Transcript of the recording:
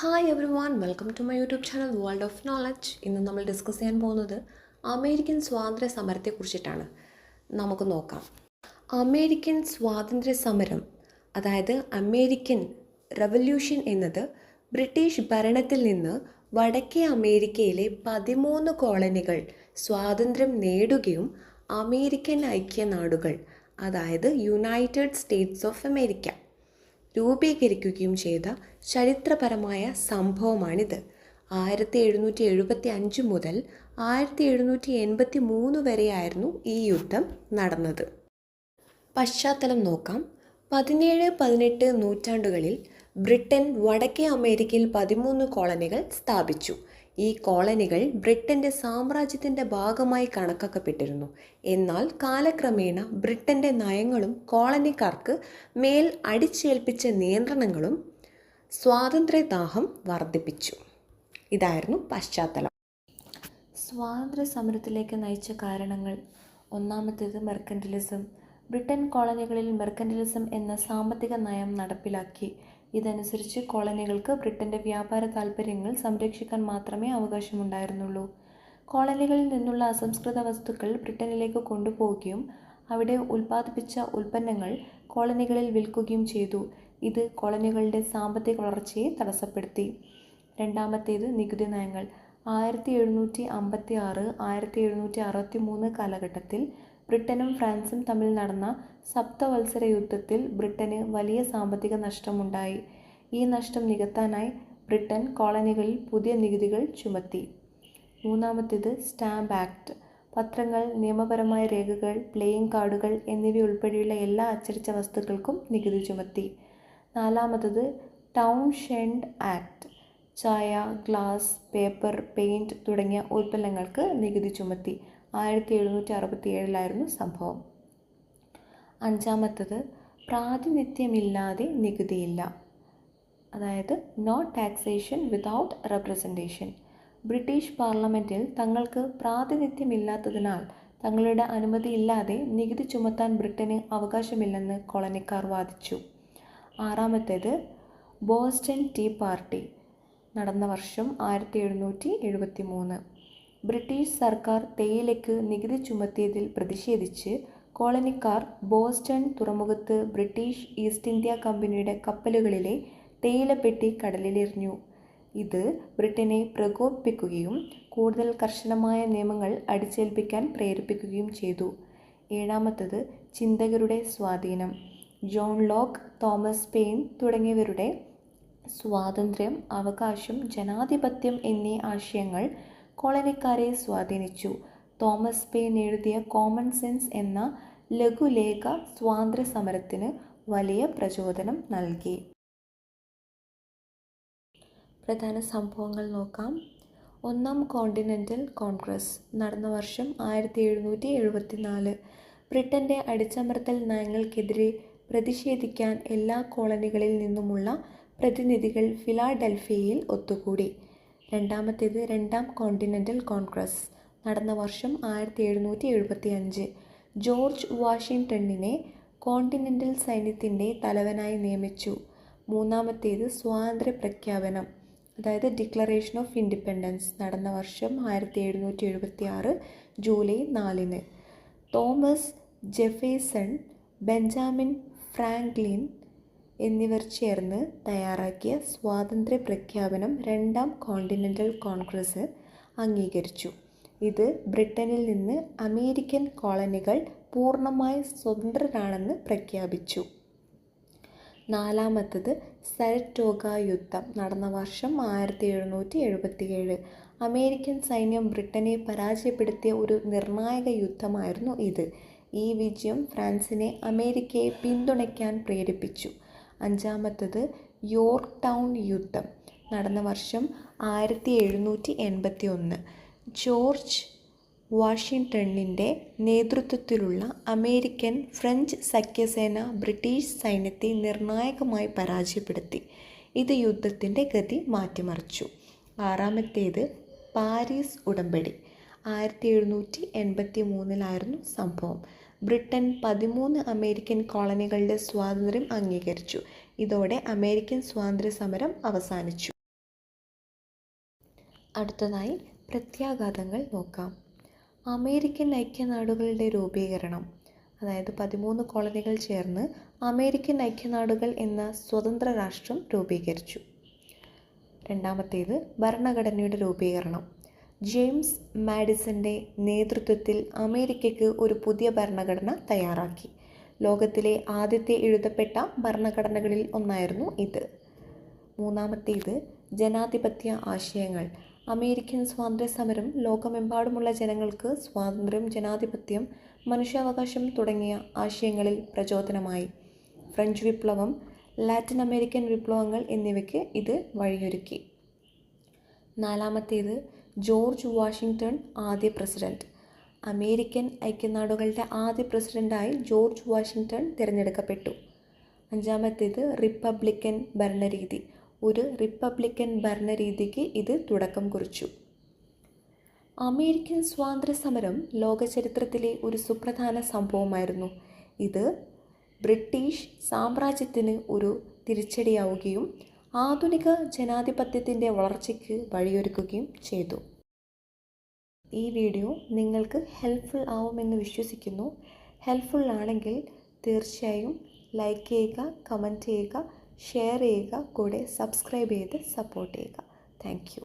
Hi everyone, welcome to my YouTube channel world of knowledge. ഇന്ന് നമ്മൾ discuss ചെയ്യാൻ പോകുന്നത് അമേരിക്കൻ സ്വാതന്ത്ര്യ സമരത്തെക്കുറിച്ചിട്ടാണ്. നമുക്ക് നോക്കാം. അമേരിക്കൻ സ്വാതന്ത്ര്യ സമരം, അതായത് അമേരിക്കൻ റവല്യൂഷൻ എന്നത് ബ്രിട്ടീഷ് ഭരണത്തിൽ നിന്ന് വടക്കേ അമേരിക്കയിലെ 13 കോളനികൾ സ്വാതന്ത്ര്യം നേടുകയും അമേരിക്കൻ ഐക്യനാടുകൾ, അതായത് യുണൈറ്റഡ് സ്റ്റേറ്റ്സ് ഓഫ് അമേരിക്ക രൂപീകരിക്കുകയും ചെയ്ത ചരിത്രപരമായ സംഭവമാണിത്. 1775 മുതൽ 1783 വരെയായിരുന്നു ഈ യുദ്ധം നടന്നത്. പശ്ചാത്തലം നോക്കാം. 17-18 നൂറ്റാണ്ടുകളിൽ ബ്രിട്ടൻ വടക്കേ അമേരിക്കയിൽ 13 കോളനികൾ സ്ഥാപിച്ചു. ഈ കോളനികൾ ബ്രിട്ടൻ്റെ സാമ്രാജ്യത്തിൻ്റെ ഭാഗമായി കണക്കാക്കപ്പെട്ടിരുന്നു. എന്നാൽ കാലക്രമേണ ബ്രിട്ടൻ്റെ നയങ്ങളും കോളനിക്കാർക്ക് മേൽ അടിച്ചേൽപ്പിച്ച നിയന്ത്രണങ്ങളും സ്വാതന്ത്ര്യദാഹം വർദ്ധിപ്പിച്ചു. ഇതായിരുന്നു പശ്ചാത്തലം. സ്വാതന്ത്ര്യ സമരത്തിലേക്ക് നയിച്ച കാരണങ്ങൾ: ഒന്നാമത്തേത് മെർക്കന്റിലിസം. ബ്രിട്ടൻ കോളനികളിൽ മെർക്കന്റിലിസം എന്ന സാമ്പത്തിക നയം നടപ്പിലാക്കി. ഇതനുസരിച്ച് കോളനികൾക്ക് ബ്രിട്ടൻ്റെ വ്യാപാര താൽപ്പര്യങ്ങൾ സംരക്ഷിക്കാൻ മാത്രമേ അവകാശമുണ്ടായിരുന്നുള്ളൂ. കോളനികളിൽ നിന്നുള്ള അസംസ്കൃത വസ്തുക്കൾ ബ്രിട്ടനിലേക്ക് കൊണ്ടുപോവുകയും അവിടെ ഉൽപ്പാദിപ്പിച്ച ഉൽപ്പന്നങ്ങൾ കോളനികളിൽ വിൽക്കുകയും ചെയ്തു. ഇത് കോളനികളുടെ സാമ്പത്തിക വളർച്ചയെ തടസ്സപ്പെടുത്തി. രണ്ടാമത്തേത് നികുതി നയങ്ങൾ. 1756-1763 കാലഘട്ടത്തിൽ ബ്രിട്ടനും ഫ്രാൻസും തമ്മിൽ നടന്ന സപ്തവത്സര യുദ്ധത്തിൽ ബ്രിട്ടന് വലിയ സാമ്പത്തിക നഷ്ടമുണ്ടായി. ഈ നഷ്ടം നികത്താനായി ബ്രിട്ടൻ കോളനികളിൽ പുതിയ നികുതികൾ ചുമത്തി. മൂന്നാമത്തേത് സ്റ്റാമ്പ് ആക്ട്. പത്രങ്ങൾ, നിയമപരമായ രേഖകൾ, പ്ലേയിങ് കാർഡുകൾ എന്നിവയുൾപ്പെടെയുള്ള എല്ലാ അച്ചടിച്ച വസ്തുക്കൾക്കും നികുതി ചുമത്തി. നാലാമത്തേത് ടൗൺഷെൻഡ് ആക്ട്. ചായ, ഗ്ലാസ്, പേപ്പർ, പെയിൻറ് തുടങ്ങിയ ഉൽപ്പന്നങ്ങൾക്ക് നികുതി ചുമത്തി. 1767 സംഭവം. അഞ്ചാമത്തേത് പ്രാതിനിധ്യമില്ലാതെ നികുതിയില്ല, അതായത് no taxation without representation. British പാർലമെൻറ്റിൽ തങ്ങൾക്ക് പ്രാതിനിധ്യമില്ലാത്തതിനാൽ തങ്ങളുടെ അനുമതിയില്ലാതെ നികുതി ചുമത്താൻ ബ്രിട്ടന് അവകാശമില്ലെന്ന് കോളനിക്കാർ വാദിച്ചു. ആറാമത്തേത് ബോസ്റ്റൺ ടീ പാർട്ടി. നടന്ന വർഷം 1773. ബ്രിട്ടീഷ് സർക്കാർ തേയിലയ്ക്ക് നികുതി ചുമത്തിയതിൽ പ്രതിഷേധിച്ച് കോളനിക്കാർ ബോസ്റ്റൺ തുറമുഖത്ത് ബ്രിട്ടീഷ് ഈസ്റ്റ് ഇന്ത്യ കമ്പനിയുടെ കപ്പലുകളിലെ തേയിലപ്പെട്ടി കടലിലെറിഞ്ഞു. ഇത് ബ്രിട്ടനെ പ്രകോപിപ്പിക്കുകയും കൂടുതൽ കർശനമായ നിയമങ്ങൾ അടിച്ചേൽപ്പിക്കാൻ പ്രേരിപ്പിക്കുകയും ചെയ്തു. ഏഴാമത്തേത് ചിന്തകരുടെ സ്വാധീനം. ജോൺ ലോക്ക്, തോമസ് പെയിൻ തുടങ്ങിയവരുടെ സ്വാതന്ത്ര്യം, അവകാശം, ജനാധിപത്യം എന്നീ ആശയങ്ങൾ കോളനിക്കാരെ സ്വാധീനിച്ചു. തോമസ് പെയിൻ എഴുതിയ കോമൺ സെൻസ് എന്ന ലഘുലേഖ സ്വാതന്ത്ര്യ സമരത്തിന് വലിയ പ്രചോദനം നൽകി. പ്രധാന സംഭവങ്ങൾ നോക്കാം. ഒന്നാം കോണ്ടിനെൻ്റൽ കോൺഗ്രസ്. നടന്ന വർഷം 1774. ബ്രിട്ടൻ്റെ അടിച്ചമർത്തൽ നയങ്ങൾക്കെതിരെ പ്രതിഷേധിക്കാൻ എല്ലാ കോളനികളിൽ നിന്നുമുള്ള പ്രതിനിധികൾ ഫിലാഡൽഫിയയിൽ ഒത്തുകൂടി. രണ്ടാമത്തേത് രണ്ടാം കോണ്ടിനെൻ്റൽ കോൺഗ്രസ്. നടന്ന വർഷം 1775. ജോർജ് വാഷിങ്ടണിനെ കോണ്ടിനെൻ്റൽ സൈന്യത്തിൻ്റെ തലവനായി നിയമിച്ചു. മൂന്നാമത്തേത് സ്വാതന്ത്ര്യ പ്രഖ്യാപനം, അതായത് ഡിക്ലറേഷൻ ഓഫ് ഇൻഡിപെൻഡൻസ്. നടന്ന വർഷം 1776 July 4. Thomas Jefferson, Benjamin Franklin എന്നിവർ ചേർന്ന് തയ്യാറാക്കിയ സ്വാതന്ത്ര്യ പ്രഖ്യാപനം രണ്ടാം കോണ്ടിനെൻ്റൽ കോൺഗ്രസ് അംഗീകരിച്ചു. ഇത് ബ്രിട്ടനിൽ നിന്ന് അമേരിക്കൻ കോളനികൾ പൂർണ്ണമായി സ്വതന്ത്രരാണെന്ന് പ്രഖ്യാപിച്ചു. നാലാമത്തേത് സരറ്റോഗ യുദ്ധം. നടന്ന വർഷം 1777. അമേരിക്കൻ സൈന്യം ബ്രിട്ടനെ പരാജയപ്പെടുത്തിയ ഒരു നിർണായക യുദ്ധമായിരുന്നു ഇത്. ഈ വിജയം ഫ്രാൻസിനെ അമേരിക്കയെ പിന്തുണയ്ക്കാൻ പ്രേരിപ്പിച്ചു. അഞ്ചാമത്തേത് യോർക്ക് ടൗൺ യുദ്ധം. നടന്ന വർഷം 1781. ജോർജ് വാഷിങ്ടണിൻ്റെ നേതൃത്വത്തിലുള്ള അമേരിക്കൻ ഫ്രഞ്ച് സഖ്യസേന ബ്രിട്ടീഷ് സൈന്യത്തെ നിർണായകമായി പരാജയപ്പെടുത്തി. ഇത് യുദ്ധത്തിൻ്റെ ഗതി മാറ്റിമറിച്ചു. ആറാമത്തേത് പാരീസ് ഉടമ്പടി. 1783 സംഭവം. ബ്രിട്ടൻ 13 അമേരിക്കൻ കോളനികളുടെ സ്വാതന്ത്ര്യം അംഗീകരിച്ചു. ഇതോടെ അമേരിക്കൻ സ്വാതന്ത്ര്യ സമരം അവസാനിച്ചു. അടുത്തതായി പ്രത്യാഘാതങ്ങൾ നോക്കാം. അമേരിക്കൻ ഐക്യനാടുകളുടെ രൂപീകരണം, അതായത് 13 കോളനികൾ ചേർന്ന് അമേരിക്കൻ ഐക്യനാടുകൾ എന്ന സ്വതന്ത്ര രാഷ്ട്രം രൂപീകരിച്ചു. രണ്ടാമത്തേത് ഭരണഘടനയുടെ രൂപീകരണം. ജെയിംസ് മാഡിസന്റെ നേതൃത്വത്തിൽ അമേരിക്കയ്ക്ക് ഒരു പുതിയ ഭരണഘടന തയ്യാറാക്കി. ലോകത്തിലെ ആദ്യത്തെ എഴുതപ്പെട്ട ഭരണഘടനകളിൽ ഒന്നായിരുന്നു ഇത്. മൂന്നാമത്തേത് ജനാധിപത്യ ആശയങ്ങൾ. അമേരിക്കൻ സ്വാതന്ത്ര്യ സമരം ലോകമെമ്പാടുമുള്ള ജനങ്ങൾക്ക് സ്വാതന്ത്ര്യം, ജനാധിപത്യം, മനുഷ്യാവകാശം തുടങ്ങിയ ആശയങ്ങളിൽ പ്രചോദനമായി. ഫ്രഞ്ച് വിപ്ലവം, ലാറ്റിൻ അമേരിക്കൻ വിപ്ലവങ്ങൾ എന്നിവയ്ക്ക് ഇത് വഴിയൊരുക്കി. നാലാമത്തേത് ജോർജ് വാഷിങ്ടൺ ആദ്യ പ്രസിഡന്റ്. അമേരിക്കൻ ഐക്യനാടുകളുടെ ആദ്യ പ്രസിഡന്റായി ജോർജ് വാഷിങ്ടൺ തിരഞ്ഞെടുക്കപ്പെട്ടു. അഞ്ചാമത്തേത് റിപ്പബ്ലിക്കൻ ഭരണരീതി. ഒരു റിപ്പബ്ലിക്കൻ ഭരണരീതിക്ക് ഇത് തുടക്കം കുറിച്ചു. അമേരിക്കൻ സ്വാതന്ത്ര്യ സമരം ലോക ചരിത്രത്തിലെ ഒരു സുപ്രധാന സംഭവമായിരുന്നു. ഇത് ബ്രിട്ടീഷ് സാമ്രാജ്യത്തിന് ഒരു തിരിച്ചടിയാവുകയും ആധുനിക ജനാധിപത്യത്തിൻ്റെ വളർച്ചയ്ക്ക് വഴിയൊരുക്കുകയും ചെയ്തു. ഈ വീഡിയോ നിങ്ങൾക്ക് ഹെൽപ്ഫുൾ ആവുമെന്ന് വിശ്വസിക്കുന്നു. ഹെൽപ്ഫുൾ ആണെങ്കിൽ തീർച്ചയായും ലൈക്ക് ചെയ്യുക, കമൻറ്റ് ചെയ്യുക, ഷെയർ ചെയ്യുക, കൂടെ സബ്സ്ക്രൈബ് ചെയ്ത് സപ്പോർട്ട് ചെയ്യുക. Thank you.